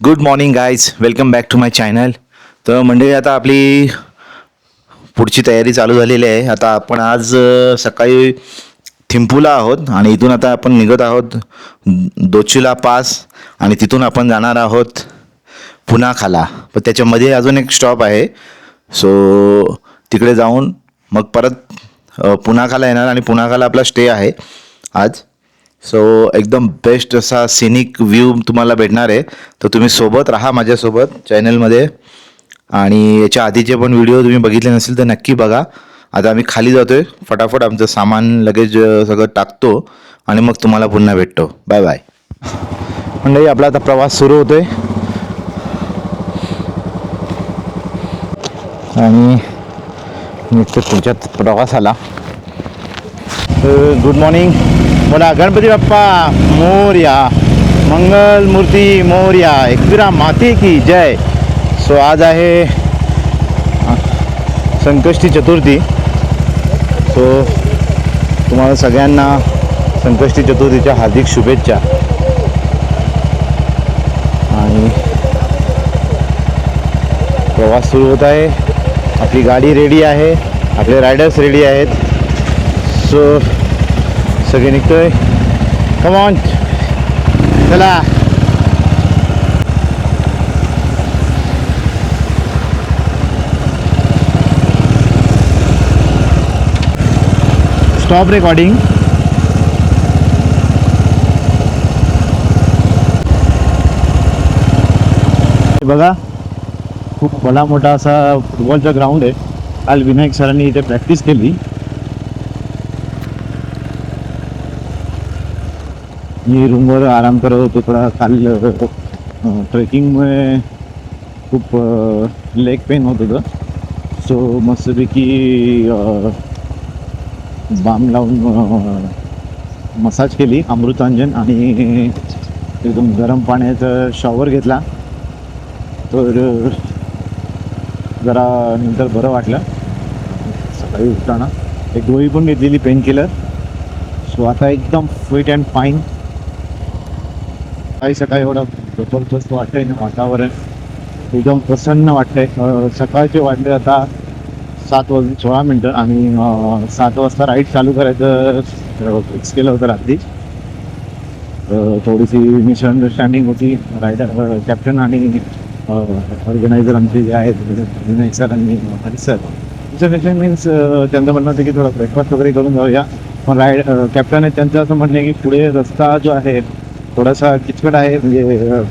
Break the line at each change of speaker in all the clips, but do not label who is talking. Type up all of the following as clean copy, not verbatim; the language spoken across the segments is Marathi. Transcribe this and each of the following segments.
Good morning guys, welcome back to my channel. तर मंडळी, आता आपली पुढची तयारी चालू झालेली आहे. आता आपण आज सकाळी थिंपूला आहोत आणि इथून आता आपण निघत आहोत दोचीला पास आणि तिथून आपण जाणार आहोत पुनाखाला. पण त्याच्यामध्ये अजून एक स्टॉप आहे, सो तिकडे जाऊन मग परत पुनाखाला येणार आणि पुनाखाला आपला स्टे आहे आज. सो एकदम बेस्ट असा सिनिक व्ह्यू तुम्हाला भेटणार आहे. तर तुम्ही सोबत राहा माझ्यासोबत चॅनलमध्ये. आणि याच्या आधीचे पण व्हिडिओ तुम्ही बघितले नसेल तर नक्की बघा. आता आम्ही खाली जातोय, फटाफट आमचं सामान लगेज सगळं टाकतो आणि मग तुम्हाला पुन्हा भेटतो. Bye bye. मंडळी, आपला आता प्रवास सुरू होतोय आणि नुसतं तुमच्यात प्रवासाला. Good morning. बोला गणपती बाप्पा मोरया, मंगल मूर्ती मोरया, एकविरा माते की जय. सो आज आहे संकष्टी चतुर्थी. सो तुम्हाला सगळ्यांना संकष्टी चतुर्थीच्या हार्दिक शुभेच्छा. आणि प्रवास सुरू होत आहे. आपली गाडी रेडी आहे, आपले रायडर्स रेडी आहेत. सो सगळे निघतोय. कम ऑन, चला. Stop recording. बघा, खूप भला मोठा असा फुटबॉलचा ग्राउंड आहे. काल विनायक सरांनी इथे प्रॅक्टिस केली. मी रूमवर आराम करत होतो थोडा. काल ट्रेकिंगमुळे खूप लेग पेन होत होतं. सो मस्तपैकी बाम लावून मसाज केली, अमृतांजन, आणि एकदम गरम पाण्याचा शॉवर घेतला. तर जरा नंतर बरं वाटलं. सकाळी उठताना एक गोळी पण घेतलेली, पेन किलर. सो आता एकदम फिट अँड फाईन. सकाळी एवढं जबरदस्त वाटतंय ना, वातावरण एकदम प्रसन्न वाटतंय. सकाळचे वाटले आता 7:16 आणि 7 वाजता राईड चालू करायचं फिक्स केलं होतं रात्री. थोडीशी मिसअंडरस्टँडिंग होती रायडर कॅप्टन आणि ऑर्गनायझर आमचे जे आहेत विनायक सर आणि हरी सर. त्याच्यापेक्षा मीन्स त्यांचं म्हणणं होतं की थोडा ब्रेकफास्ट वगैरे करून जाऊया. पण कॅप्टन आहे त्यांचं असं म्हणणं आहे की पुढे रस्ता जो आहे थोडासा किचकट आहे. म्हणजे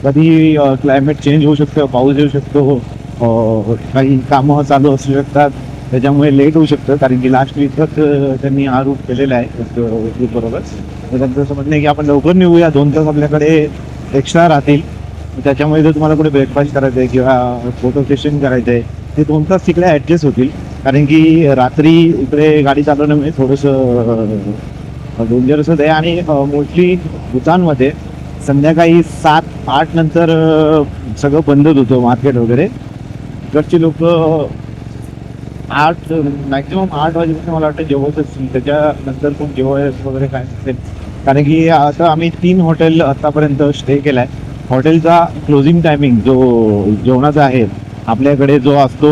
कधी क्लायमेट चेंज होऊ शकतं, पाऊस येऊ शकतो, काही कामं चालू असू शकतात, त्याच्यामुळे लेट होऊ शकतं. कारण की लास्ट वीकच त्यांनी हा रूट केलेला आहे बरोबर. तर त्यांचं असं म्हणणं आहे की आपण लवकर निघूया, 2 तास आपल्याकडे एक्स्ट्रा राहतील. त्याच्यामुळे जर तुम्हाला कुठे ब्रेकफास्ट करायचं आहे किंवा फोटो सेशन करायचं आहे ते 2 तास तिकडे ॲडजस्ट होतील. कारण की रात्री इकडे गाडी चालवण्यामुळे थोडंसं डेंजरसच आहे. आणि मोस्टली भूतानमध्ये संध्याकाळी 7-8 नंतर सगळं बंदच होतं, मार्केट वगैरे. इकडची लोक 8 मॅक्झिमम 8 वाजेपासून मला वाटतं जेवत असतील. त्याच्यानंतर पण जेवायचं वगैरे काय नसेल. कारण की आता आम्ही 3 हॉटेल आतापर्यंत स्टे केला आहे. हॉटेलचा क्लोजिंग टायमिंग जो जेवणाचा आहे आपल्याकडे जो असतो,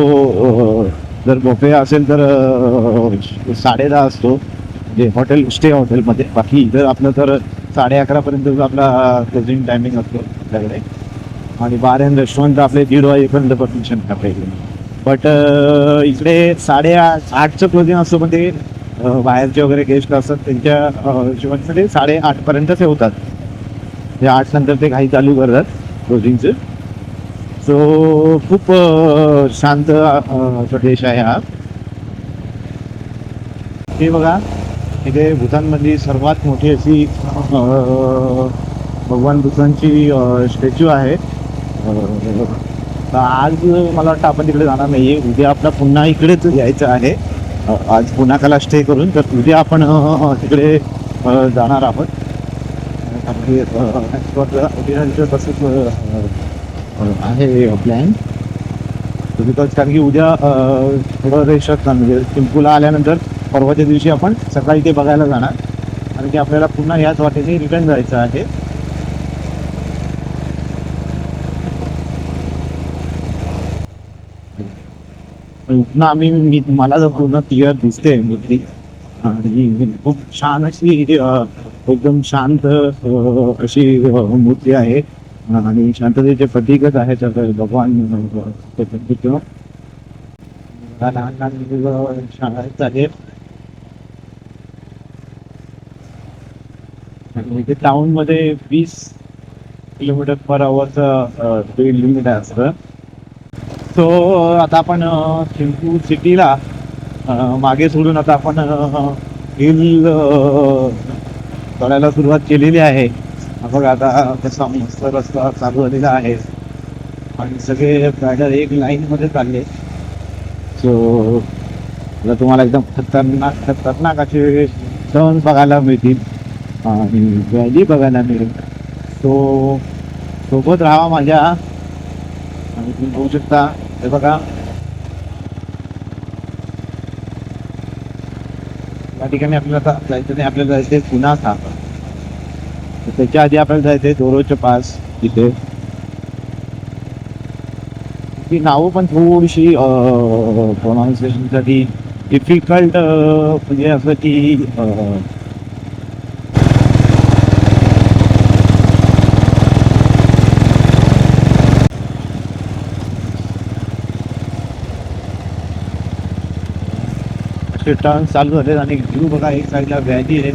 जर बुफे असेल तर 10:30 असतो, म्हणजे हॉटेलमध्ये. बाकी जर आपलं तर 11:30पर्यंत आपला क्लोजिंग टायमिंग असतो आपल्याकडे. आणि बार अँड रेस्टॉरंट आपले 1:30 वाजेपर्यंत परमिशन आपल्याकडे. बट इकडे 8:30चं क्लोजिंग असतो. पण ते बाहेरचे वगैरे गेस्ट असतात त्यांच्या हिशोबाने 8:30पर्यंत ठेवतात. म्हणजे 8 नंतर ते काही चालू करतात क्लोजिंगचं. सो खूप शांत देश आहे हा. हे बघा, इथे भूतानमधली सर्वात मोठी अशी भगवान बुद्धांची स्टॅच्यू आहे. तर आज मला वाटतं आपण तिकडे जाणार नाही आहे. उद्या आपला पुन्हा इकडेच यायचं आहे. आज पुनाखाला स्टे करून तर उद्या आपण तिकडे जाणार आहोत. तसंच आहे प्लॅन. बिकॉज कारण की उद्या थोडं रेस्ट असणार. म्हणजे थिंपूला आल्यानंतर परवाच्या दिवशी आपण सकाळी ते बघायला जाणार. कारण की आपल्याला पुन्हा याच वाटेने रिटर्न जायचं आहे. ना मला जर पूर्ण क्लिअर दिसते मूर्ती आणि खूप छान अशी एकदम शांत अशी मूर्ती आहे आणि शांततेचे प्रतीकच आहे तर भगवान ते प्रतीक लहान लहान मुलं शाळेत आहेत आणि इथे टाउन मध्ये 20 किलोमीटर पर आवरचं स्पीड लिमिट आहे असं. सो आता आपण थिंपू सिटीला मागे सोडून आता आपण हिल चढायला सुरुवात केलेली आहे. बघा आता कसा मस्त रस्ता चालू झालेला आहे आणि सगळे रायडर एक लाईन मध्ये चालले. सो आता तुम्हाला एकदम खतरनाक खतरनाक असे टर्न बघायला मिळतील आणि व्हॅली बघायला मिळेल. सो सोबत राहा माझ्या आणि तुम्ही बघू शकता हे बघा या ठिकाणी आपल्याला आता जायचं नाही. आपल्याला जायचं आहे पुन्हा तर त्याच्या आधी आपल्याला जायचं आहे दोरोच्या पास तिथे. ती नावं पण थोडीशी प्रोनाऊन्सिएशनसाठी डिफिकल्ट म्हणजे असं की टर्न चालू झाले आणि व्ह्यू बघा एक साईडला व्हॅली आहे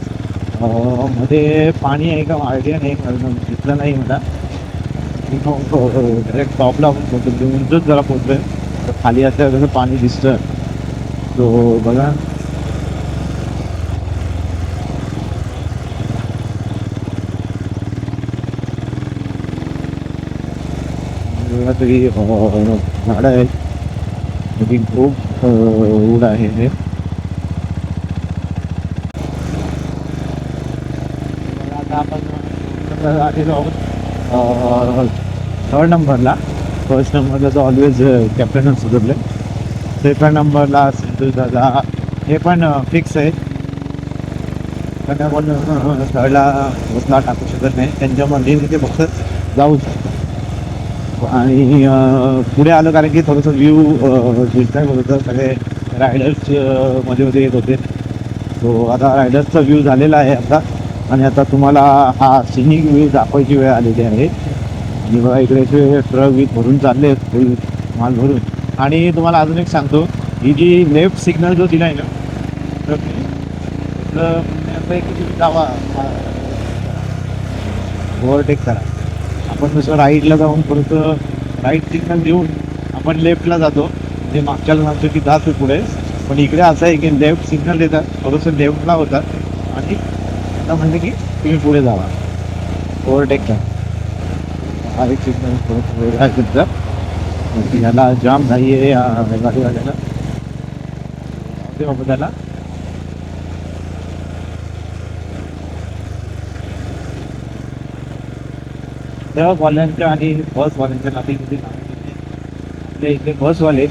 मध्ये पाणी आहे का आयडिया नाही दिसलं नाही मला. डायरेक्ट टॉपला आपण पोहोचलो उंचच जरा पोहोचलोय खाली असल्यावर कसं पाणी दिसतं. तो बघा तरी झाडं आहेत खूप ऊड आहे हे. आता आपण आलेलो आहोत थर्ड नंबरला. फर्स्ट नंबरला तर ऑलवेज कॅप्टनच सुधरले. सेकंड नंबरला सिद्धू दादा हे पण फिक्स आहेत पण आपण थर्डला पोचला टाकू शकत नाही. त्यांच्यामध्ये तिथे फक्त जाऊ आणि पुढे आलं कारण की थोडंसं व्ह्यू डिस्टर्ब होत होतं. सगळे रायडर्स मध्ये मध्ये येत होते. सो आता रायडर्सचा व्ह्यू झालेला आहे आता आणि आता तुम्हाला हा सिनिक व्ह्यू दाखवायची वेळ आलेली आहे. आणि बघा इकडे ट्रक वीज भरून चालले फुल माल भरून. आणि तुम्हाला अजून एक सांगतो ही जी लेफ्ट सिग्नल जो दिला आहे ना तर जावा ओव्हरटेक करा. आपण जसं राईटला जाऊन परत राईट सिग्नल देऊन आपण लेफ्टला जातो म्हणजे मागच्याला सांगतो की जातो पुढे. पण इकडे असं आहे की लेफ्ट सिग्नल देतात थोडंसं लेफ्टला होतात आणि आता म्हणते की तुम्ही पुढे जावा ओव्हरटेक करा. हा एक सिग्नल थोडं वेगळा आहे तुमचा याला जाम नाही आहे गाडीवाल्याला ते बाबा त्याला त्या वाल्यांच्या आणि बसवाल्यांच्या नाते किती आपल्या इथले बसवाले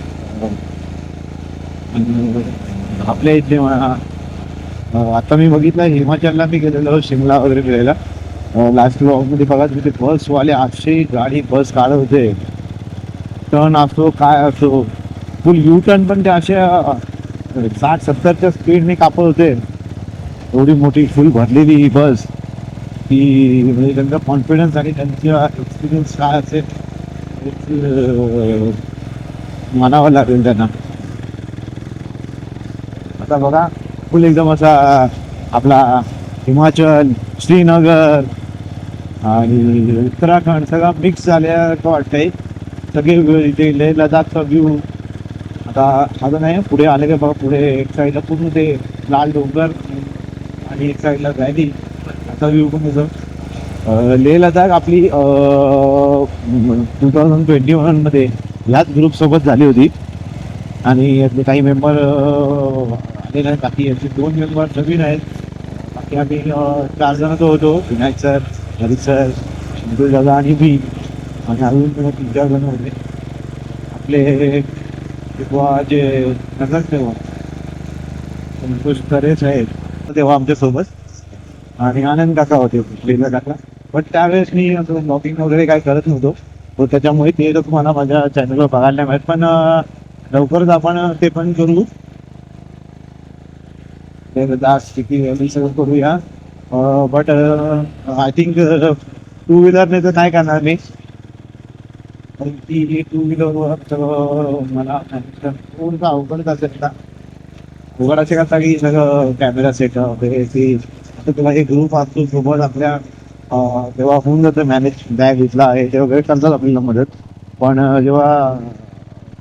आपल्या इथले आता मी बघितलं हिमाचलला मी गेलेलो शिमला वगैरे फिरायला. लास्ट ब्लॉगमध्ये बघा तिथे बसवाले 800 गाडी बस काढत होते. टर्न असो काय असो फुल यू टर्न पण ते अशा 60-70च्या स्पीडने कापत होते. एवढी मोठी फुल भरलेली ही बस की म्हणजे त्यांचा कॉन्फिडन्स आणि त्यांचा एक्सपिरियन्स काय असेल मानावं लागेल त्यांना. आता बघा फुल एकदम असा आपला हिमाचल श्रीनगर आणि उत्तराखंड सगळा मिक्स झाल्याचं वाटतंय. सगळे इथे लेह लडाखचा व्ह्यू आता आता नाही पुढे आले का बघा. पुढे एक साईडला पूर्ण ते लाल डोंगर आणि एक साईडला व्हॅली असा व्ह्यू पण येतो. लेह लडाख आपली 2021मध्ये ह्याच ग्रुपसोबत झाली होती आणि यातले काही मेंबर आलेले आहेत. बाकी याचे 2 मेंबर नवीन आहेत. बाकी आम्ही 4 जण तो होतो विनायक सर हरीश सर शिंदू दादा आणि मी आणि अजून 3-4 जण होते आपले तेव्हा जे नगरसेवक संतोष खरेच आहेत तेव्हा आमच्यासोबत आणि आनंद काका होते लेला काका. पण त्यावेळेस मी असं ब्लॉगिंग वगैरे काय करत नव्हतो तर त्याच्यामुळे ते तुम्हाला माझ्या चॅनलवर बघायला नाही मिळत. पण लवकरच आपण ते पण करू. दास किती सगळं करूया. बट आय थिंक टू व्हीलरने तर नाही करणार मी. ती टू व्हीलरवर मला थोडंसं अवघड असेल का. उघड असे करता की सगळं कॅमेरा सेटअप वगैरे ती आता तुला एक ग्रुप असतो सोबत आपल्या तेव्हा होऊन जातं मॅनेज. बॅग घेतला आहे ते वगैरे करतात आपल्याला मदत. पण जेव्हा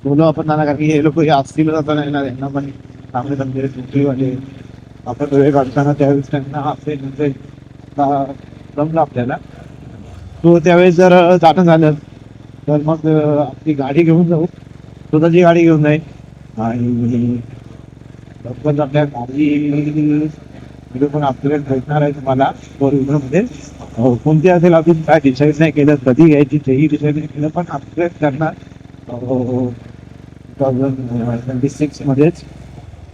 बोलू आपण त्यांना कारण की हे लोक हे असतीलच आता नाही ना, यांना पण चांगले चांगले नोकरीवाले आपण वेळ काढताना त्यावेळेस त्यांना आपले म्हणजे जमलं आपल्याला. तो त्यावेळेस जर जाणं झालं तर मग आपली गाडी घेऊन जाऊ. स्वतःची गाडी घेऊन जाईल आणि लवकर आपल्या गाडी पण अपग्रेड भेटणार आहे तुम्हाला फोर व्हीलरमध्ये. कोणती असेल अजून काय डिसाईड नाही केलं, कधी घ्यायची तेही डिसाईड नाही केलं, पण अपग्रेड करणार 2026 मध्येच.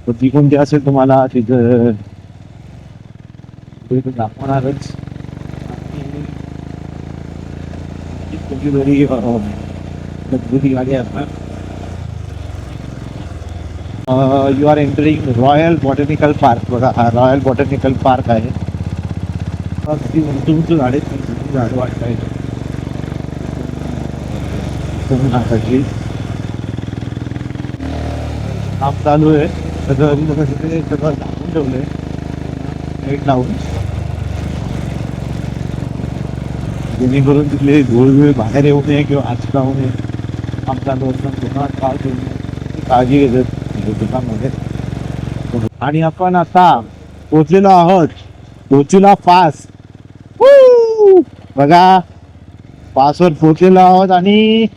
तर ती कोणती असेल तुम्हाला तिथं दाखवणारच. कोणती तरी मजबूती गाडी आहे. You are entering royal botanical park. बघा हा रॉयल बॉटॅनिकल पार्क आहे. ती उंच झाडे झाडं वाटत काम चालू आहे. सगळं सगळं झाकून ठेवलंय लाईट लावून, जेणेकरून तिथले धूळ बाहेर येऊ नये किंवा आज जाऊ नये. काम चालू असताना काळजी घेतात दुकानमध्ये. आणि आपण आता पोचलेलो आहोत कोचुला पास. बघा पासवर पोचलेलो आहोत आणि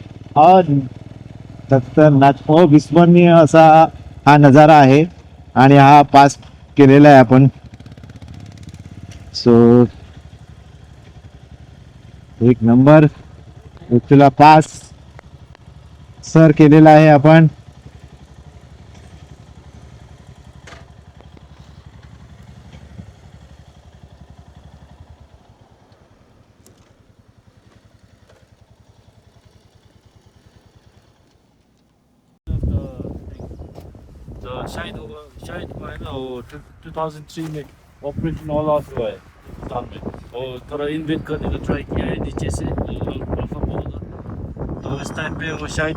अविस्मरणीय असा हा नजारा आहे. आणि हा पास केलेला आहे आपण. सो एक नंबर कोचुला पास सर केलेला आहे आपण.
शायद 2003 में ऑपरेशन ऑल आउट हुआ है भूटान में, और थोड़ा इन्वेट करने का ट्राई किया है नीचे से अल्फा बोला। तो इस टाइम पे वो शायद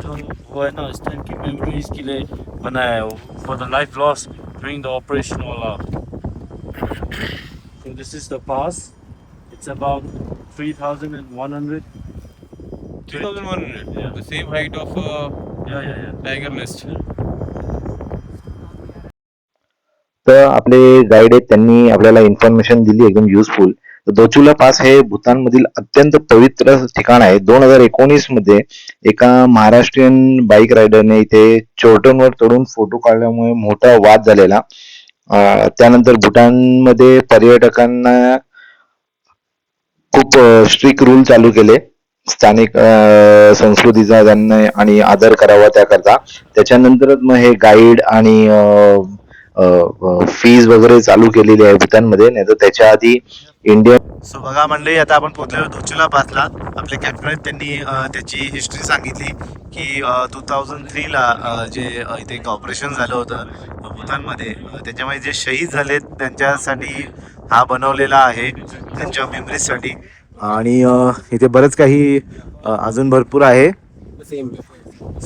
वो है ना, इस टाइम की मेमोरीज के लिए बनाया है वो, for the life loss during the operation all out. So this is the pass. It's about 3,100.
3,100.
Yeah.
The same height of
Yeah.
Tiger Nest.
तर आपले गाईड आहेत त्यांनी आपल्याला इन्फॉर्मेशन दिली एकदम युजफुल. दोचुला पास हे भूतानमधील अत्यंत पवित्र ठिकाण आहे. 2019 मध्ये एका महाराष्ट्रीयन बाईक रायडरने इथे चोरटनवर चढून फोटो काढल्यामुळे मोठा वाद झालेला. त्यानंतर भूतानमध्ये पर्यटकांना खूप स्ट्रिक्ट रूल चालू केले स्थानिक संस्कृतीचा त्यांना आणि आदर करावा त्याकरता. त्याच्यानंतरच मग हे गाईड आणि फीज वगैरे चालू केलेली आहे भूतानमध्ये, नाही तर त्याच्या आधी इंडिया.
सो बघा मंडळी, आता आपण पोहोचलेलो दोचुला पासला. आपले कॅप्टन त्यांनी त्याची हिस्ट्री सांगितली की 2003ला जे इथे एक ऑपरेशन झालं होतं भूतानमध्ये, त्याच्यामध्ये जे शहीद झालेत त्यांच्यासाठी हा बनवलेला आहे, त्यांच्या मेमरीजसाठी. आणि इथे बरंच काही अजून भरपूर आहे.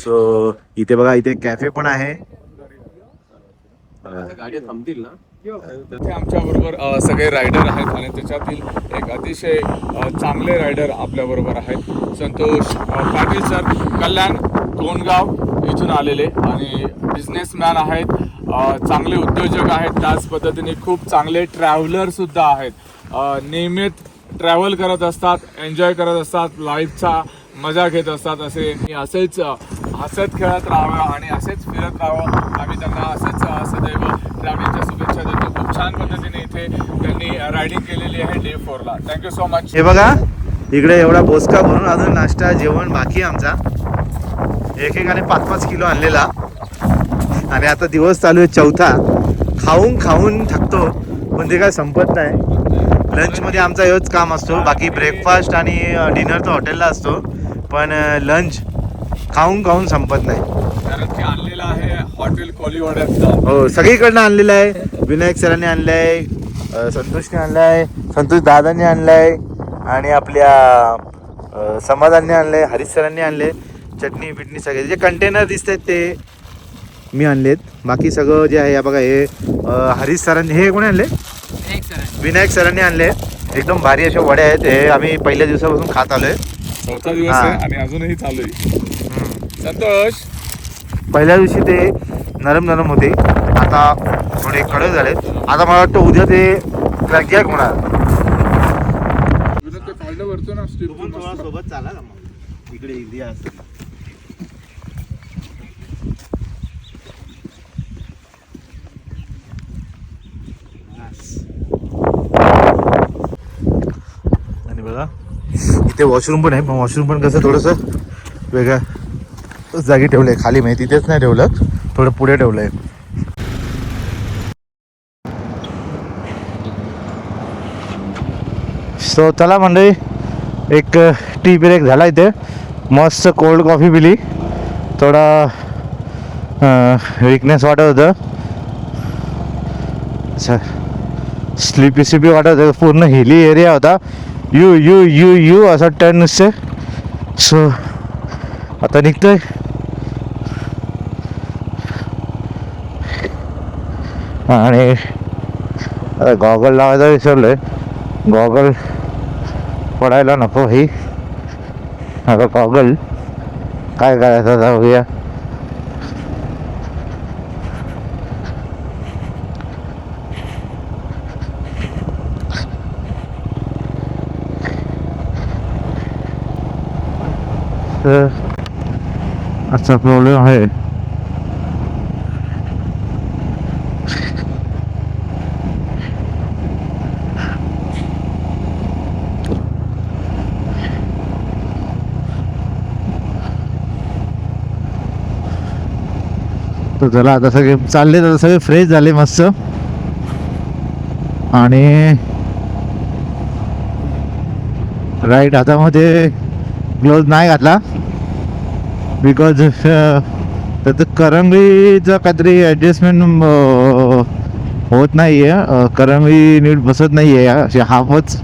सो इथे बघा, इथे कॅफे पण आहे.
गाड्या थांबतील ना. इथे आमच्या बरोबर सगळे रायडर आहेत आणि त्याच्यातील एक अतिशय चांगले रायडर आपल्या बरोबर आहेत. संतोष पाटील सर, कल्याण कोणगाव इथून आलेले आणि बिझनेसमॅन आहेत, चांगले उद्योजक आहेत, त्याच पद्धतीने खूप चांगले ट्रॅव्हलर सुद्धा आहेत. नियमित ट्रॅव्हल करत असतात, एन्जॉय करत असतात, लाईफचा मजा घेत असतात. असेच हसत खेळत राहावं आणि असेच फिरत राहावं, आम्ही त्यांना असेच सदैव ट्रॅव्हलिंगच्या शुभेच्छा देतो. खूप छान पद्धतीने इथे त्यांनी रायडिंग केलेली आहे डे 4ला. Thank you so much.
हे बघा इकडे एवढा बोसका भरून अजून नाश्ता जेवण बाकी आमचा. एकेकाने 5-5 किलो आणलेला आणि आता दिवस चालू आहे चौथा. खाऊन खाऊन थकतो पण ते काय संपत नाही. लंचमध्ये आमचा हेच काम असतो, बाकी ब्रेकफास्ट आणि डिनर तर हॉटेलला असतो, पण लंच खाऊन खाऊन संपत नाही.
कारण की आणलेला आहे हॉटेल कोलीवाड्यातला.
हो, सगळीकडनं आणलेलं आहे. विनायक सरांनी आणलं आहे, संतोषने आणलं आहे, संतोष दादांनी आणलं आहे, आणि आपल्या समाधानने आणलं आहे, हरीश सरांनी आणले. चटणी बिटणी सगळे जे कंटेनर दिसत आहेत ते मी आणलेत. बाकी सगळं जे आहे बघा, हे हरीश सरांनी, हे कोणी आणले? विनायक सरांनी आणले. एकदम भारी अशा वड्या आहेत. हे आम्ही पहिल्या दिवसापासून खात आलोय.
चौथा दिवस आहे आणि अजूनही चालू आहे. संतोष,
पहिल्या दिवशी ते नरम नरम होते, आता थोडे कडक झाले. आता मला वाटतं उद्या ते क्रॅक होणार.
ते फालडं भरतो ना
सोबत चाला ना मग, इकडे इंडिया असते. आणि बघा इथे वॉशरूम पण आहे, पण वॉशरूम पण कसं थोडंसं वेगळ्या जागी ठेवलंय. खाली माहिती तिथेच नाही ठेवलं, थोडं पुढे ठेवलंय. सो चला मंडळी, एक टी ब्रेक झाला इथे. मस्त कोल्ड कॉफी पिली. थोडा विकनेस वाटत होतं, स्लिपी वाटत होतं. पूर्ण हिली एरिया होता. यू यू यू यू असा टर्न नुसते. सो आता निघतोय. आणि गॉगल लावायचा विसरलोय. गॉगल पडायला नको ही. आता गॉगल काय करायचं जाऊया. असा प्रॉब्लेम आहे. तर चला आता सगळे चालले, आता सगळे फ्रेश झाले मस्त. आणि राईट हातामध्ये ग्लोव्ज नाही घातला, बिकॉज त्याचं करंगळीचं काहीतरी ॲडजस्टमेंट होत नाही आहे. करंगळी नीट बसत नाही आहे, अशी हाफच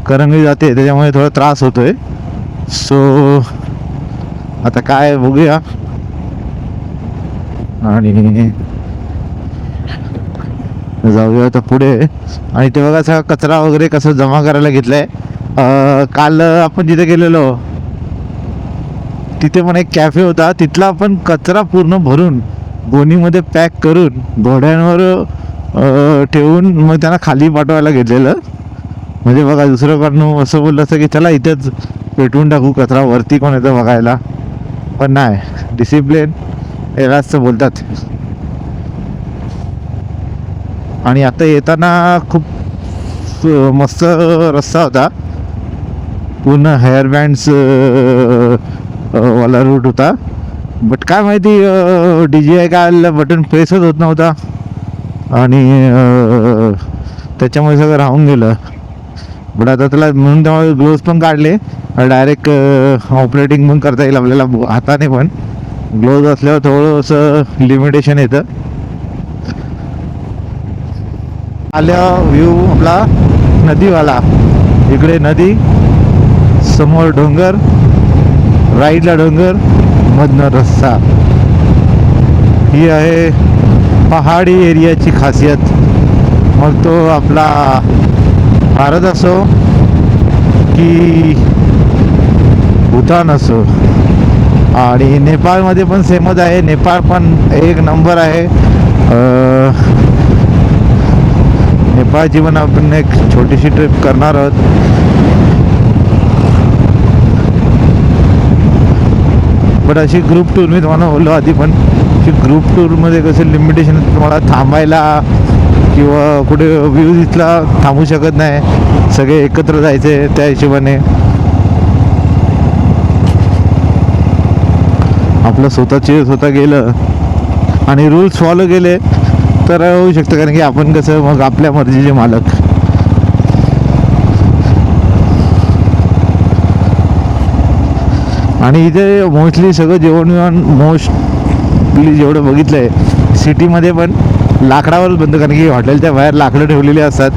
करंगळी जाते, त्याच्यामुळे थोडा त्रास होतो आहे. सो आता काय बघूया. आणि जाऊया आता पुढे. आणि ते बघा सगळा कचरा वगैरे कसं जमा करायला घेतलाय. काल आपण जिथे गेलेलो तिथे पण एक कॅफे होता, तिथला आपण कचरा पूर्ण भरून गोणीमध्ये पॅक करून घोड्यांवर ठेवून मग त्यांना खाली पाठवायला घेतलेलं. म्हणजे बघा, दुसरं असं बोललं असतं की चला इथेच पेटवून टाकू कचरा, वरती कोण येतं बघायला. पण नाही, डिसिप्लिन यालाच बोलतात. आणि आता येताना खूप मस्त रस्ता होता, पूर्ण हेअर बँड्स वाला रूट होता. बट काय माहिती DJI काय बटन प्रेसच होत नव्हता, आणि त्याच्यामुळे सगळं राहून गेलं. बट आता त्याला म्हणून त्यामुळे ग्लोव्ज पण काढले, डायरेक्ट ऑपरेटिंग पण करता येईल आपल्याला हाताने. पण ग्लोव्ज असल्यावर थोडंसं लिमिटेशन येतं. आल्या व्ह्यू आपला नदीवाला, इकडे नदी, समोर डोंगर, राईटला डोंगर, मधनं रस्ता. ही आहे पहाडी एरियाची खासियत. मग तो आपला भारत असो की भूतान असो. आणि नेपाळमध्ये पण सेमच आहे. नेपाळ पण एक नंबर आहे. नेपाळची पण आपण एक छोटीशी ट्रिप करणार आहोत. बट अशी ग्रुप टूर, मी तुम्हाला बोललो आधी, पण अशी ग्रुप टूरमध्ये कसं लिमिटेशन, तुम्हाला थांबायला किंवा कुठे व्ह्यू इथला थांबू शकत नाही, सगळे एकत्र जायचे. त्या हिशोबाने आपलं स्वतः गेलं आणि रूल्स फॉलो केले तर होऊ शकतं. कारण की आपण कसं मग आपल्या मर्जीचे मालक. आणि इथे मोस्टली सगळं जेवण प्लीज एवढं बघितलं आहे सिटीमध्ये पण लाकडावरच बनतं, कारण की हॉटेलच्या बाहेर लाकडं ठेवलेली असतात,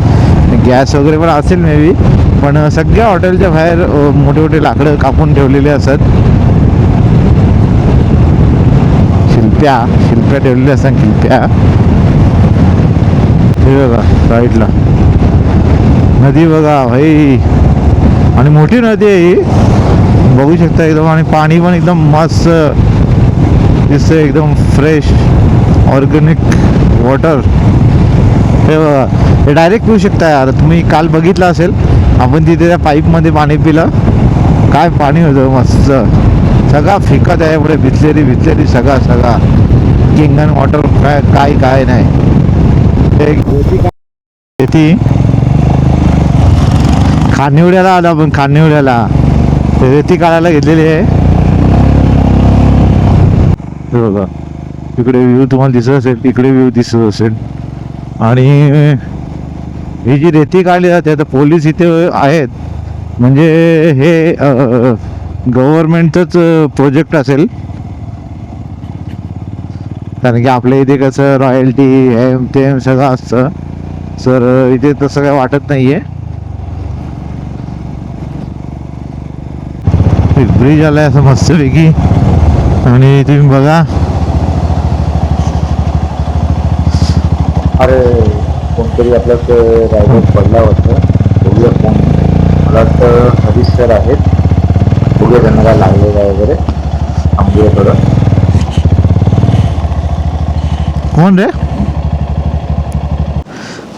गॅस वगैरे पण असेल मे बी, पण सगळ्या हॉटेलच्या बाहेर मोठे मोठे लाकडं कापून ठेवलेले असतात. शिल्प्या ठेवलेल्या असतात, शिल्प्या. हे बघा साईडला नदी बघा भाई, आणि मोठी नदी आहे ही, बघू शकता एकदम. आणि पाणी पण एकदम मस्त दिसतं, एकदम फ्रेश ऑर्गॅनिक वॉटर. हे बघा, हे डायरेक्ट पिऊ शकता यार तुम्ही. काल बघितलं असेल आपण तिथे त्या पाईपमध्ये पाणी पिलं, काय पाणी होतं मस्त. सगळा फिकत आहे पुढे, बिसलेरी सगळा किंगन वॉटर, काय नाही. ती खानिवड्याला आलो आपण, खानिवड्याला रेती काढायला घेतलेली आहे. हे बघा इकडे व्ह्यू तुम्हाला दिसत असेल, इकडे व्ह्यू दिसत असेल. आणि ही जी रेती काढली जाते आता पोलीस इथे आहेत, म्हणजे हे गव्हर्नमेंटचंच प्रोजेक्ट असेल, कारण की आपल्या इथे कसं रॉयल्टी हे ते सगळं असतं. सर इथे तसं काय वाटत नाही आहे. एक ब्रिज आला आहे असं मस्तपैकी, आणि तुम्ही बघा.
अरे कोणतरी आपल्यात रायडर पडला वाटतं, बघूया कोण. मला वाटतं हरीश सर आहेत, बघूया त्यांना काय लागलेलं आहे वगैरे. थांबूया थोडं.
कोण रे?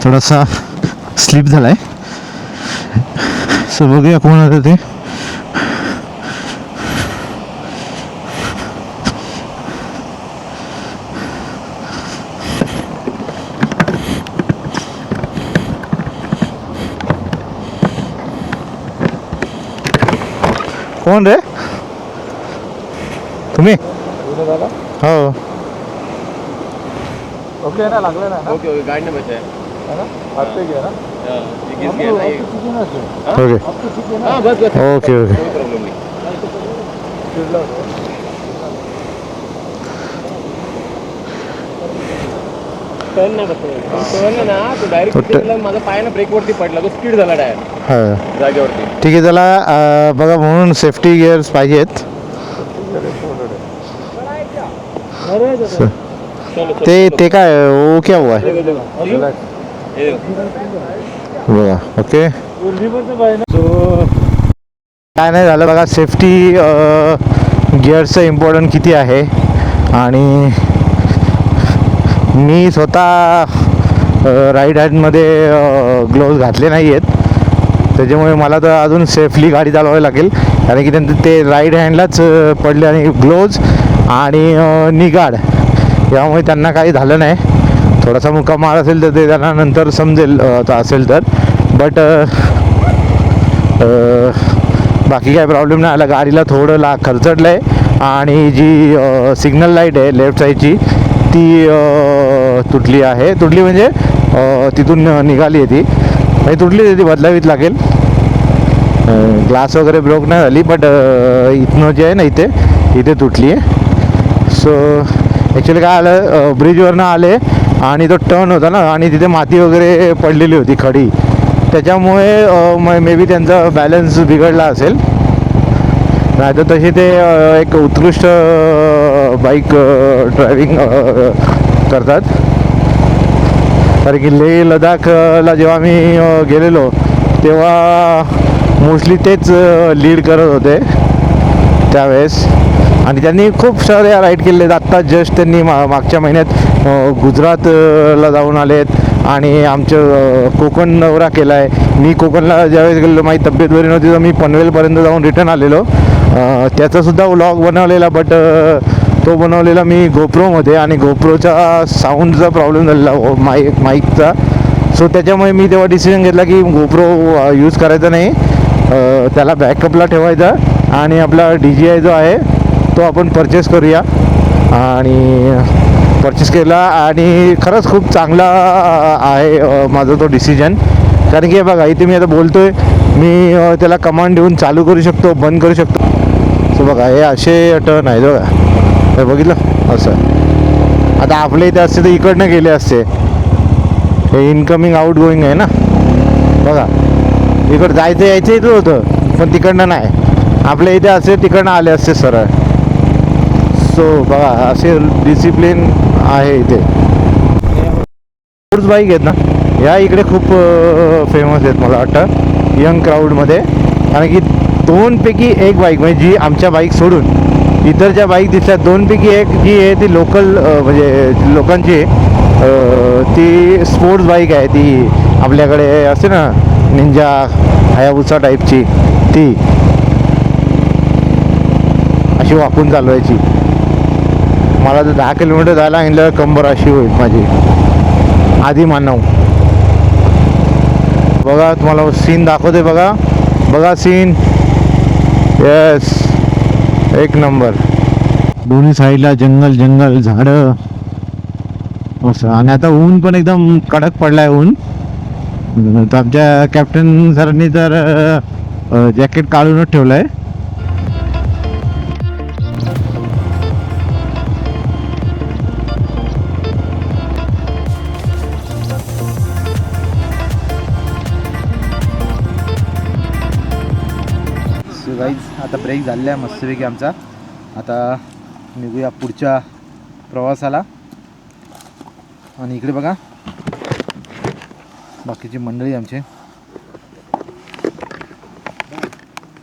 थोडासा स्लिप झालाय, सो बघूया कोण होतं ते. कोण रे तुम्ही? हो
ओके ना, लागलं ना. ओके गाडी नाही बचाय
ओके
बस
ओके ओके.
प्रॉब्लेम नाही. डायरेक्ट माझा पाय ना ब्रेकवरती पडला, तो स्पीड झाला डायरेक्ट
हां
जागेवरती.
ठीक आहे. त्याला बघा म्हणून सेफ्टी गिअर्स पाहिजेत. ते काय ओ क्या हुआ है बघा. ओके काय नाही झालं बघा. सेफ्टी गिअर्सचं इम्पॉर्टंट किती आहे. आणि मी स्वतः राईट हँडमध्ये ग्लोव्ज घातले नाही आहेत, त्याच्यामुळे मला तर अजून सेफली गाडी चालवावी लागेल, कारण की त्यांचं ते राईट हँडलाच पडले. आणि ग्लोव्ज आणि निगाड यामुळे त्यांना काही झालं नाही. थोडासा मुक्का मार असेल तर ते त्यांना नंतर समजेल असेल तर, बट बाकी काही प्रॉब्लेम नाही आला. गाडीला थोडं खरचडलं आहे, आणि जी सिग्नल लाईट आहे लेफ्ट साईडची ती तुटली म्हणजे तिथून निघाली आहे ती, म्हणजे तुटली आहे ती, बदलावीच लागेल. ग्लास वगैरे ब्रोक नाही झाली, बट इथनं जे आहे ना इथे तुटली आहे. सो ॲक्च्युली काय आलं, ब्रिजवरनं आले आणि तो टर्न होता ना, आणि तिथे माती वगैरे पडलेली होती, खडी, त्याच्यामुळे मे बी त्यांचा बॅलन्स बिघडला असेल. नाही तर तशी ते एक उत्कृष्ट बाईक ड्रायव्हिंग करतात. कारण की लेह लडाखला जेव्हा मी गेलेलो तेव्हा मोस्टली तेच लीड करत होते त्यावेळेस, आणि त्यांनी खूप साऱ्या राईड केलेले आहेत. आत्ता जस्ट त्यांनी मागच्या महिन्यात गुजरातला जाऊन आलेत, आणि आमचं कोकण दौरा केला आहे. मी कोकणला ज्यावेळेस गेलेलो, माझी तब्येत बरी नव्हती, तर मी पनवेलपर्यंत जाऊन रिटर्न आलेलो. त्याचासुद्धा व्लॉग बनवलेला, बट तो बनवलेला मी गोप्रोमध्ये, आणि गोप्रोचा साऊंडचा प्रॉब्लेम झालेला माईकचा. सो त्याच्यामुळे मी तेव्हा डिसिजन घेतला की गोप्रो यूज करायचा नाही, त्याला बॅकअपला ठेवायचा, आणि आपला DJI जो आहे तो आपण परचेस करूया. आणि परचेस केला, आणि खरंच खूप चांगला आहे माझा तो डिसिजन. कारण की बघा इथे मी आता बोलतो आहे, मी त्याला कमांड देऊन चालू करू शकतो, बंद करू शकतो. सो बघा हे असे टर्न आहेत बघा. हे बघितलं असं. आता आपल्या इथे असते तर इकडनं गेले असते. हे इनकमिंग आउट गोईंग आहे ना बघा. इकडं जायचं यायचं इथं होतं पण तिकडनं नाही. आपल्या इथे असे तिकडनं आले असते सरळ. सो बघा असे डिसिप्लिन आहे इथे. स्पोर्ट्स बाईक आहेत ना या इकडे खूप फेमस आहेत मला वाटतं यंग क्राऊडमध्ये. कारण की 2पैकी 1 बाईक म्हणजे जी आमच्या बाईक सोडून इतर ज्या बाईक दिसतात 2पैकी 1 जी आहे ती लोकल म्हणजे लोकांची ती स्पोर्ट्स बाईक आहे. ती आपल्याकडे असते ना निंजा हायाबुसा टाईपची ती अशी वाकून चालवायची. मला तर 10 किलोमीटर जायला सांगितलं कंबर अशी होईल माझी आधी मानव. बघा तुम्हाला सीन दाखवते बघा. बघा सीन. येस एक नंबर. दोन्ही साईडला जंगल जंगल झाडं असं. आणि आता ऊन पण एकदम कडक पडलाय ऊन. तर आमच्या कॅप्टन सरांनी तर जॅकेट काढूनच ठेवलंय.
गाईज आता ब्रेक झालेला आहे मस्तपैकी आमचा. आता निघूया पुढच्या प्रवासाला. आणि इकडे बघा बाकीची मंडळी आमचे.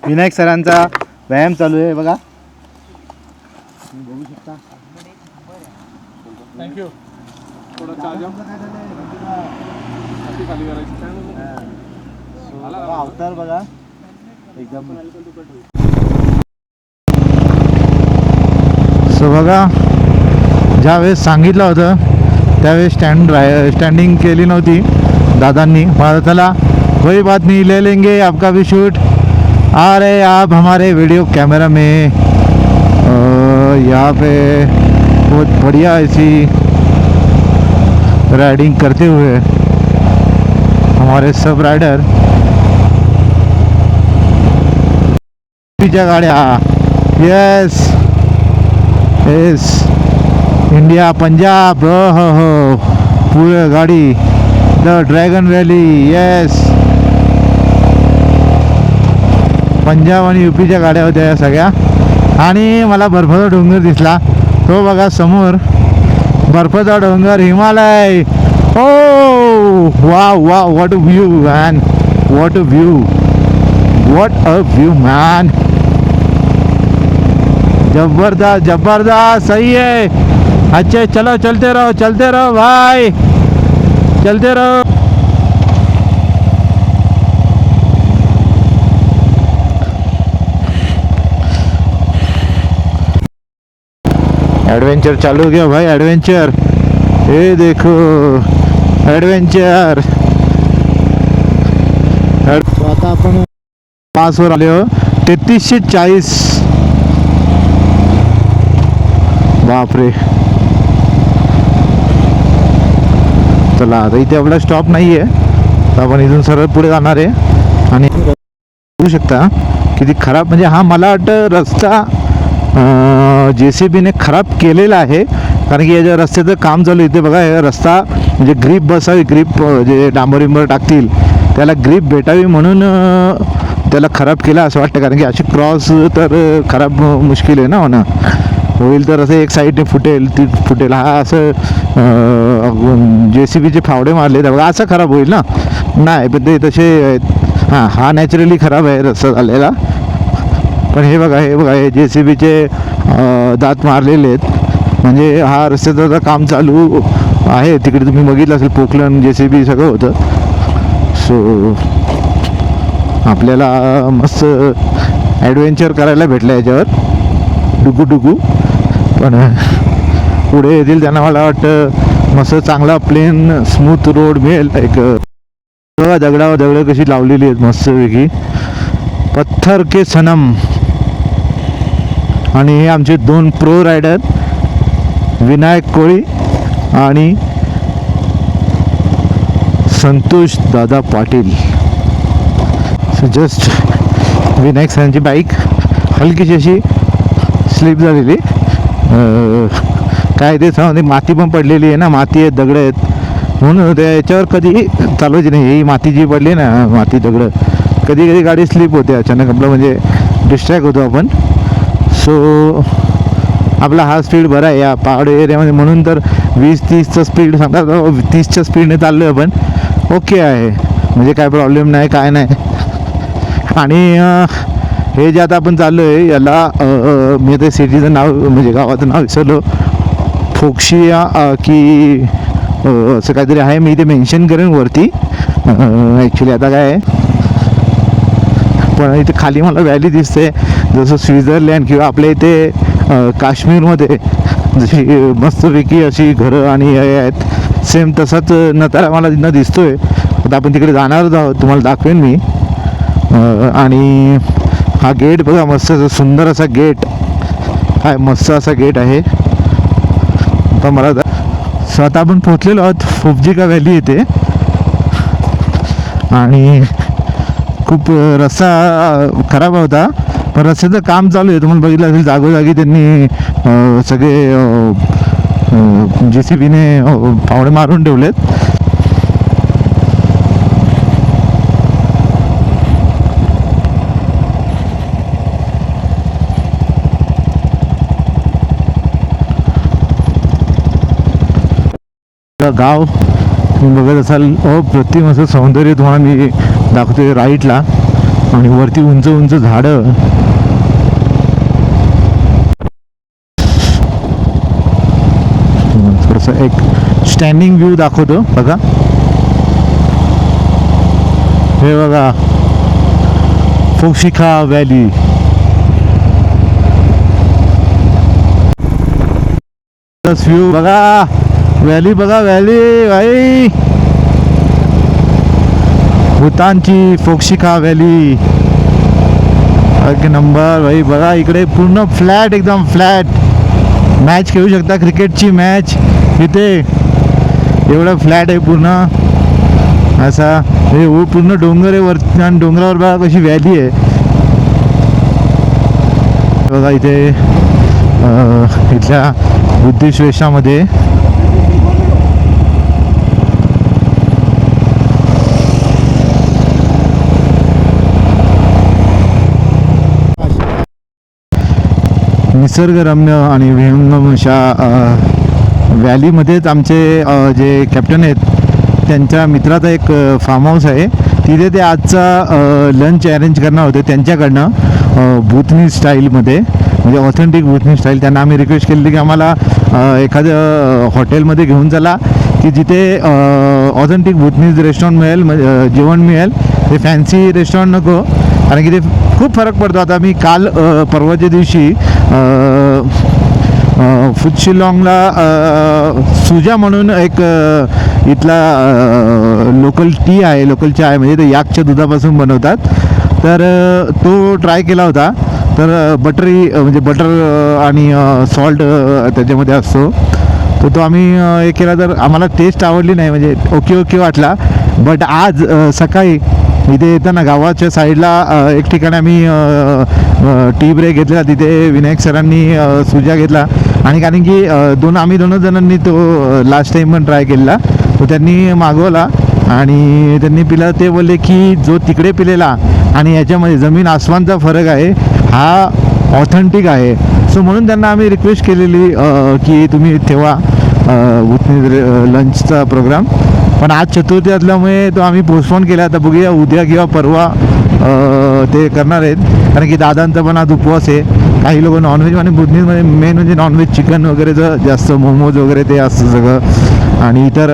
विनायक सरांचा व्यायाम चालू आहे बघा. बघू शकता.
थँक्यू. थोडा चहा द्या. खाली करायची
अवतार बघा एकदम.
सो बघा ज्यावेळेस सांगितलं होतं त्यावेळेस स्टँडिंग केली नव्हती दादांनी. मला चला कोई बात नहीं ले लेंगे आपका भी शूट. आ रहे आप हमारे वीडियो कैमरा में. यहाँ पे बहुत बढ़िया ऐसी राइडिंग करते हुए हमारे सब राइडर पीछे गाड़िया. यस यस इंडिया पंजाब हो पूरे गाड़ी the dragon rally. Yes Punjab आणि यूपीच्या गाड्या होत्या या सगळ्या. आणि मला बर्फाचा डोंगर दिसला तो बघा समोर. बर्फाचा डोंगर हिमालय. ओ वा वा what a view man. What a view. What a view man. जबरदस्त जबरदस्त सही है. अच्छे चलो चलते रहो भाई चलते रहो. एडवेंचर चालू हो गया भाई. एडवेंचर. ये देखो एडवेंचर. आता आपण पासवर आले हो. 3340. बापरे. चला आता इथे आपला स्टॉप नाही आहे तर आपण इथून सरळ पुढे जाणार आहे. आणि बघू शकता किती खराब म्हणजे हा मला वाटतं रस्ता JCBने खराब केलेला आहे. कारण की याच्या रस्त्याचं काम चालू इथे बघा. हे रस्ता म्हणजे ग्रीप बसावी. ग्रीप जे डांबर टाकतील त्याला ग्रीप भेटावी म्हणून त्याला खराब केला असं वाटतं. कारण की अशी क्रॉस तर खराब मुश्किल आहे ना होणं. होईल तर असं एक साईडने फुटेल ती फुटेल. हा असं JCBचे फावडे मारले तर बघा असं खराब होईल ना. नाही पण ते तसे आहेत. हा नॅचरली खराब आहे रस्ता झालेला. पण हे बघा हे JCBचे दात मारलेले आहेत. म्हणजे हा रस्त्याचं काम चालू आहे. तिकडे तुम्ही बघितलं असेल पोकलन JCB सगळं होतं. सो आपल्याला मस्त ॲडव्हेंचर करायला भेटलं याच्यावर डुगू. पण पुढे येतील त्यांना मला वाटतं मस्त चांगला प्लेन स्मूथ रोड मिळेल. एक बघा दगडावर दगडं कशी लावलेली आहेत मस्तपैकी. पत्थर के सनम. आणि हे आमचे 2 प्रो रायडर विनायक कोळी आणि संतोष दादा पाटील. जस्ट विनायक सरांची बाईक हलकीशी अशी स्लिप झालेली काय त्याच्यामध्ये माती पण पडलेली आहे ना, माती आहेत, दगड आहेत, म्हणून त्याच्यावर कधी चालवायची नाही. ही माती जी पडली ना, माती दगडं, कधी कधी गाडी स्लिप होते अचानक, आपलं म्हणजे डिस्ट्रॅक्ट होतो आपण. सो आपला हा स्पीड बरा आहे या पहाड एरियामध्ये, म्हणून तर 20-30चं स्पीड सांगतात, 30च्या स्पीडने चाललो आहे आपण, ओके आहे, म्हणजे काय प्रॉब्लेम नाही, काय नाही. आणि हे जे आता आपण चाललो आहे याला मी आता सिटीचं नाव म्हणजे गावाचं नाव विसरलो, फोक्शिया की असं काहीतरी आहे, मी इथे मेन्शन करेन वरती. ॲक्च्युली आता काय आहे, पण इथे खाली मला व्हॅली दिसते, जसं स्वित्झर्लंड किंवा आपल्या इथे काश्मीरमध्ये जशी मस्तपैकी अशी घरं आणि हे आहेत, सेम तसाच नजारा मला तिथं दिसतोय. आता आपण तिकडे जाणारच आहोत, तुम्हाला दाखवेन मी. आणि हा गेट बघा, मस्त सुंदर असा गेट आहे, मस्त असा गेट आहे. आता मला स्वतः आपण पोचलेलो आहोत फोफजिका व्हॅली येते, आणि खूप रस्ता खराब होता, पण रस्त्याचं काम चालू आहे. तुम्हाला बघितलं असेल जागोजागी त्यांनी सगळे JCBने फावडे मारून ठेवलेत. गाव तुम्ही बघत असाल, अप्रतिम असं सौंदर्य तुम्हाला मी दाखवतोय राईटला, आणि वरती उंच उंच झाडं. थोडंसं एक स्टँडिंग व्ह्यू दाखवतो बघा. हे बघा फोक्शिका व्हॅली. व्ह्यू बघा, व्हॅली बघा, व्हॅली भाई, भूतानची फोक्शिका व्हॅली, एक नंबर भाई. बघा इकडे पूर्ण फ्लॅट, एकदम फ्लॅट, मॅच खेळू शकता, क्रिकेटची मॅच इथे, एवढं फ्लॅट आहे पूर्ण असा. हे पूर्ण डोंगर आहे वरती, आणि डोंगरावर बघा कशी व्हॅली आहे बघा. इथे इथल्या बुद्धिस्ट वेशामध्ये निसर्गरम्य आणि विहंगम अशा व्हॅलीमध्येच आमचे जे कॅप्टन आहेत त्यांच्या मित्राचा एक फार्म हाऊस आहे, तिथे ते आजचा लंच अरेंज करणार होते त्यांच्याकडनं भूतनी स्टाईलमध्ये, म्हणजे ऑथेंटिक भूतनी स्टाईल. त्यांना आम्ही रिक्वेस्ट केली की आम्हाला एखाद्या हॉटेलमध्ये घेऊन चला की जिथे ऑथेंटिक भूतनीज रेस्टॉरंट मिळेल, जेवण मिळेल, ते फॅन्सी रेस्टॉरंट नको, कारण की ते खूप फरक पडतो. आता मी काल परवाच्या दिवशी फुटशिलाँगला सुजा म्हणून एक इथला लोकल टी आहे, लोकल चहा आहे, म्हणजे ते याकच्या दुधापासून बनवतात, तर तो ट्राय केला होता. तर बटरी म्हणजे बटर आणि सॉल्ट त्याच्यामध्ये असतो, तर तो आम्ही हे केला, तर आम्हाला टेस्ट आवडली नाही, म्हणजे ओके ओके वाटला. बट आज सकाळी इथे येताना गावाच्या साईडला एक ठिकाणी आम्ही टी ब्रेक घेतला, तिथे विनायक सरांनी सुजा घेतला, आणि कारण की आम्ही दोनच जणांनी तो लास्ट टाईम पण ट्राय केलेला, तो त्यांनी मागवला आणि त्यांनी पिला. ते बोलले की जो तिकडे पिलेला आणि याच्यामध्ये जमीन आसमानचा फरक आहे, हा ऑथेंटिक आहे. सो म्हणून त्यांना आम्ही रिक्वेस्ट केलेली की तुम्ही ठेवा लंचचा प्रोग्राम, पण आज चतुर्थी असल्यामुळे तो आम्ही पोस्टपोन केला. आता बघूया उद्या किंवा परवा ते करणार आहेत, कारण की दादांचा पण आज उपवास आहे. काही लोक नॉनव्हेज, आणि बुधनीमध्ये मेन म्हणजे नॉनव्हेज चिकन वगैरेचं जास्त, मोमोज वगैरे ते असतं सगळं, आणि इतर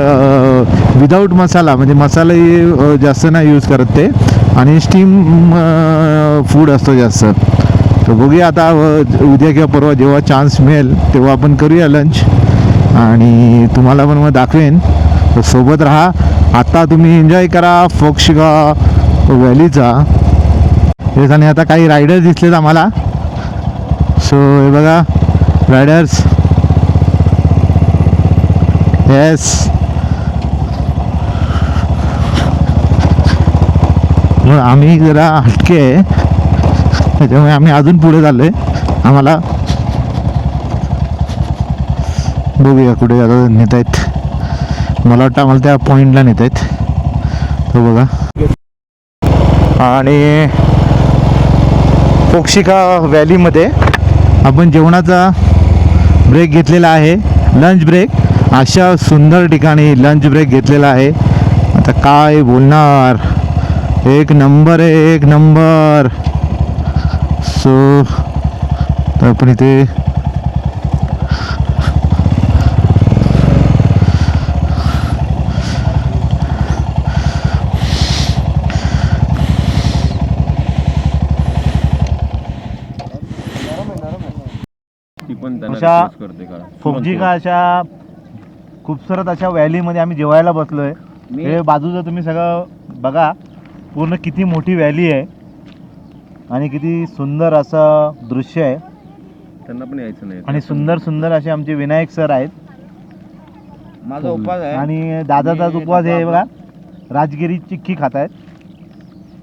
विदाऊट मसाला, म्हणजे मसालाही जास्त नाही यूज करत ते, आणि स्टीम फूड असतो जास्त. तर बघूया आता उद्या किंवा परवा जेव्हा चान्स मिळेल तेव्हा आपण करूया लंच, आणि तुम्हाला पण मग दाखवेन. तर सोबत राहा. आता तुम्ही एन्जॉय करा फोक्शिका व्हॅलीचा. तेच, आणि आता काही रायडर्स दिसलेत आम्हाला. सो हे बघा रायडर्स, येस, आम्ही जरा हटके आहे त्याच्यामुळे आम्ही अजून पुढे चाललो आहे. आम्हाला बघूया कुठे आता नेत आहेत. मला वाटतं आम्हाला त्या पॉईंटला नेत आहेत. तो बघा. आणि पोक्षिका व्हॅलीमध्ये आपण जेवणाचा ब्रेक घेतलेला आहे, लंच ब्रेक. अशा सुंदर ठिकाणी लंच ब्रेक घेतलेला आहे. आता काय बोलणार, एक नंबर आहे, एक नंबर. सो तर आपण इथे
अशा पोक्षिका अशा खूपसारत अशा व्हॅलीमध्ये आम्ही जेवायला बसलोय. हे बाजूचं तुम्ही सगळं बघा, पूर्ण किती मोठी व्हॅली आहे आणि किती सुंदर असं दृश्य आहे.
त्यांना पण यायचं नाही.
आणि सुंदर सुंदर असे आमचे विनायक सर आहेत.
माझा उपवास आहे
आणि दादाचा उपवास आहे बघा, राजगिरी चिक्की खात आहेत.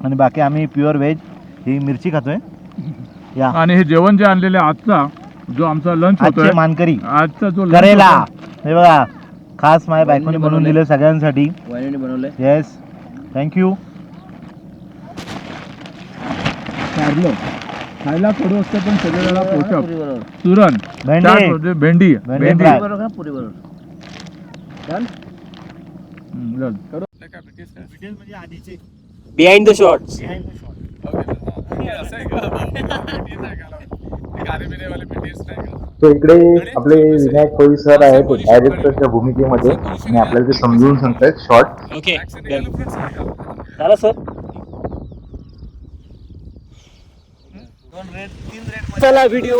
आणि बाकी आम्ही प्युअर व्हेज ही मिरची खातोय. या
आणि हे जेवण जे आणलेले आजचा जो आमचा लंच
आजचे
होतोय,
मानकरी
आजचा जो lunch
करेला,
होता,
हे बघा खास माझ्या बायकोने बनवून दिलं सगळ्यांसाठी.
वहिनीने बनवलंय.
Yes, thank you.
खायला कडू असतं पण शरीराला पोषक. सुरण,
भेंडी.
चाट होते, भेंडी भेंडी
फ्राय.
पुरी बरोबर.
Behind the shots.
तो इकडे आपले विनायक कोळी सर आहेत डायरेक्टरच्या भूमिकेमध्ये आणि आपल्याला ते समजून सांगतायत शॉर्ट.
ओके चला सर. चला व्हिडिओ.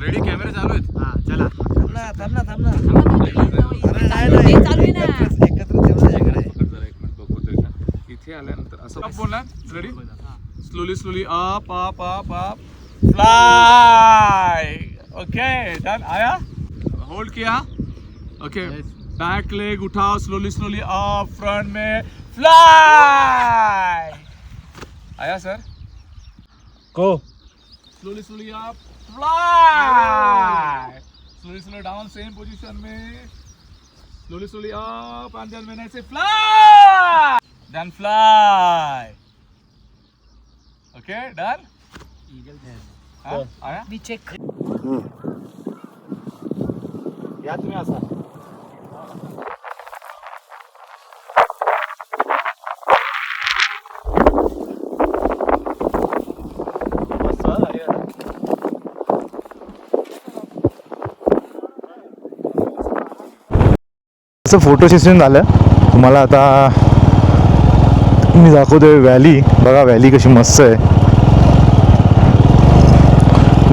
रेडी, कॅमेरे चालू आहेत. इथे आल्यानंतर असं बोलणार. Ready, slowly slowly up up up up fly. Okay done. आया, होल्ड किया. ओके, बैक लेग उठाओ, स्लोली स्लोली अप, फ्रंट में फ्लाय. आया sir,
go.
Slowly slowly up, fly. Slowly slowly down, same position में. Slowly, slowly up, and then when I say fly, then fly. Okay, done? Huh? Aya?
We check.
या तुम्ही असा.
असं फोटो सेशन झालं. तुम्हाला आता मी दाखवतोय व्हॅली. बघा व्हॅली कशी मस्त आहे.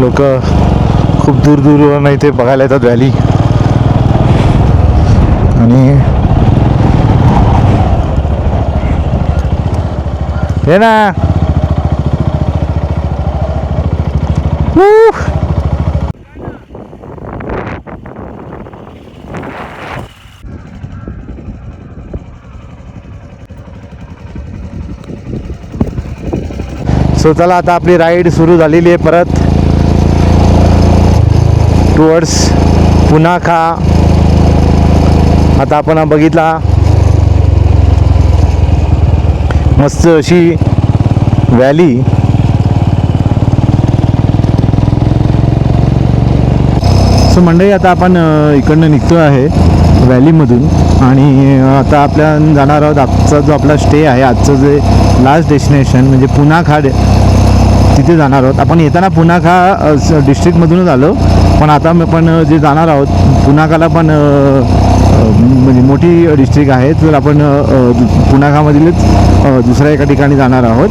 लोक खूप दूर दूरवरून इथे बघायला येतात व्हॅली. आणि हे ना सो चला आता आपली राईड सुरू झालेली आहे परत टुवर्ड्स पुनाखा. आता आपण बघितला मस्त अशी व्हॅली. सो मंडळी आता आपण इकडनं निघतो आहे व्हॅलीमधून आणि आता आपल्या जाणार आहोत. आजचा जो आपला स्टे आहे, आजचं जे लास्ट डेस्टिनेशन म्हणजे पुनाखा तिथे जाणार आहोत. आपण येताना पुनाखा डिस्ट्रिक्टमधूनच आलो, पण आता आपण जे जाणार आहोत पुनाखाला पण म्हणजे मोठी डिस्ट्रिक्ट आहे, तर आपण पुनाखामधीलच दुसऱ्या एका ठिकाणी जाणार आहोत.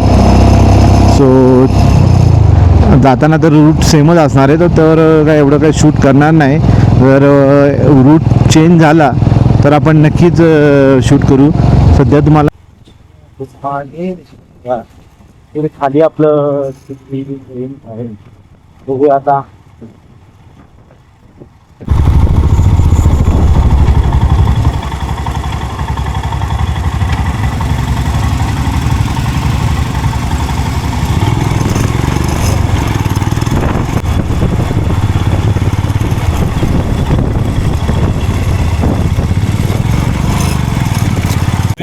सो जाताना तर रूट सेमच असणार आहे, तर काय एवढं काही शूट करणार नाही. जर रूट चेंज झाला तर आपण नक्कीच शूट करू. सध्या तुम्हाला खाली आपलं आहे, बघूया आता.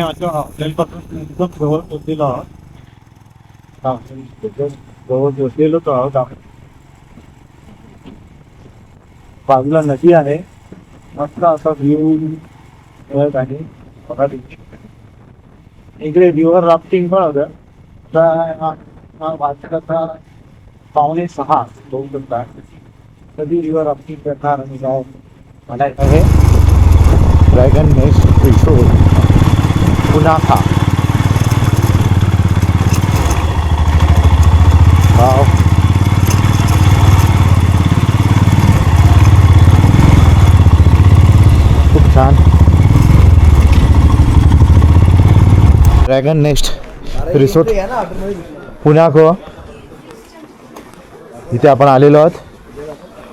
आम्ही आता हॉटेलपासून एकदम जवळ पोचलेलो आहोत. जवळ पोचलेलोच आहोत आम्ही. बाजूला नदी आहे, मस्त असा व्ह्यू मिळत आहे बघा तिथे. इकडे रिव्हर राफ्टिंग पण होतं. वाजता 5:45 दोन शकता कधी रिव्हर राफ्टिंग करणार आणि जाऊन म्हणायचं आहे dragon nest resort Punakha. Wow, खूप छान. ड्रॅगन नेस्ट रिसोर्ट पुनाखा इथे आपण आलेलो आहोत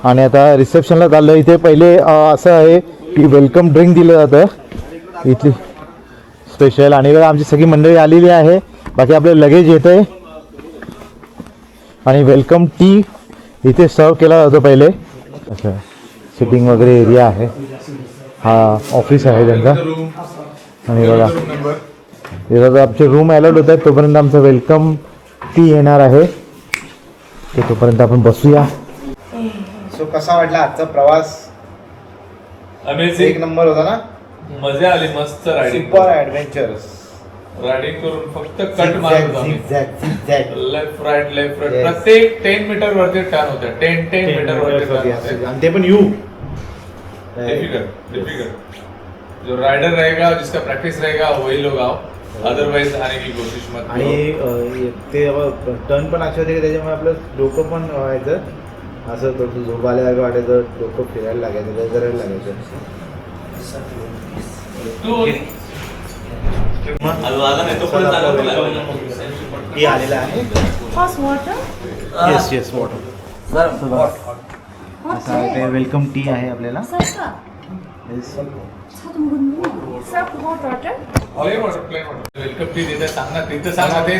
आणि आता रिसेप्शनला चाललो. इथे पहिले असं आहे की वेलकम ड्रिंक दिलं जातं इथली स्पेशल. आणि बघा आमची सगळी मंडळी आलेली आहे. बाकी आपले लगेज येतं आहे आणि वेलकम टी इथे सर्व केला जातो पहिले. असं सिटिंग वगैरे एरिया आहे. हा ऑफिस आहे त्यांचा. आणि बघा इथं आमचे रूम अलॉट होत आहेत. तोपर्यंत आमचं वेलकम टी येणार आहे. तर तोपर्यंत आपण बसूया.
सो कसा वाटला आजचा प्रवास?
अमेझिंग,
एक नंबर होता ना.
मजा आली. मस्त रायडिंग,
सुपर ॲडव्हेंचरस.
रायडिंग करून फक्त कट मारत आम्ही. Left right left right.
Yes.
प्रत्येक 10 मीटर वरती टर्न होते. 10 मीटर वरती टर्न होते.
आणि ते पण यू
डिफिकल्ट. जो राइडर रहेगा, जिसका प्रैक्टिस रहेगा, वही लोग आओ. अदरवाइज आने की कोशिश मत
आणि
करो.
ते टर्न पण असे होते की त्याच्यामुळे आपलं डोकं पण व्हायचं असं थोडंसं झोप आल्यासारखं वाटायचं. डोकं फिरायला लागायचं, गरगरायला लागायचं. टी आलेला आहे. Yes yes water. असं आहे ते वेलकम टी आहे आपल्याला. Yes.
Plain water. Welcome tea देतात. सांग ना, तिथं सांग ना. ते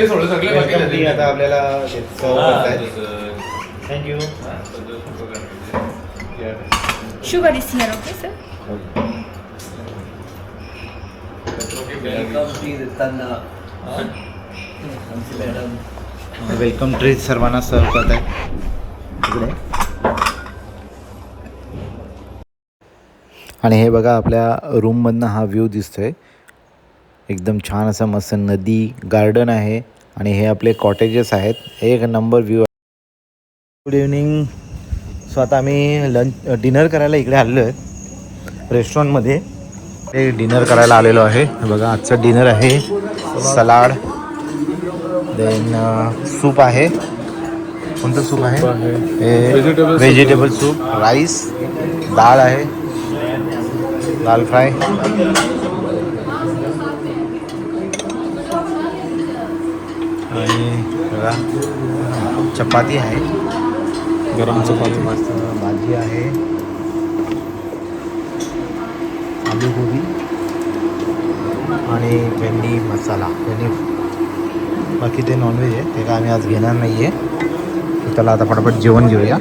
सोडू सगळे बाकी
वेलकम टी आता आपल्याला सर्व करतायत. Thank you.
Sugar is here, okay, sir?
Welcome T सर्वांना सर्व करत आहे इकडे.
आणि हे बघा आपल्या रूममधनं हा व्ह्यू दिसतोय. एकदम छान असा मस्त नदी, गार्डन आहे आणि हे आपले कॉटेजेस आहेत. एक number view.
Good evening. So आता आम्ही डिनर करायला इकडे आलेलो आहे रेस्टॉरंटमध्ये.
हे डिनर करायला आलेलो आहे. हे बघा आजचं डिनर आहे सलाड, देन सूप आहे. कोणतं सूप आहे? हे व्हेजिटेबल सूप, राईस, डाळ आहे, दाल फ्राय. आणि बघा चपाती आहे, गरम चपाती, मस्त भाजी आहे, आलू गोबी आणि भेंडी मसाला. बाकी ते नॉनव्हेज आहे, ते काय आम्ही आज घेणार नाही आहे. त्याला आता फटाफट जेवण घेऊया.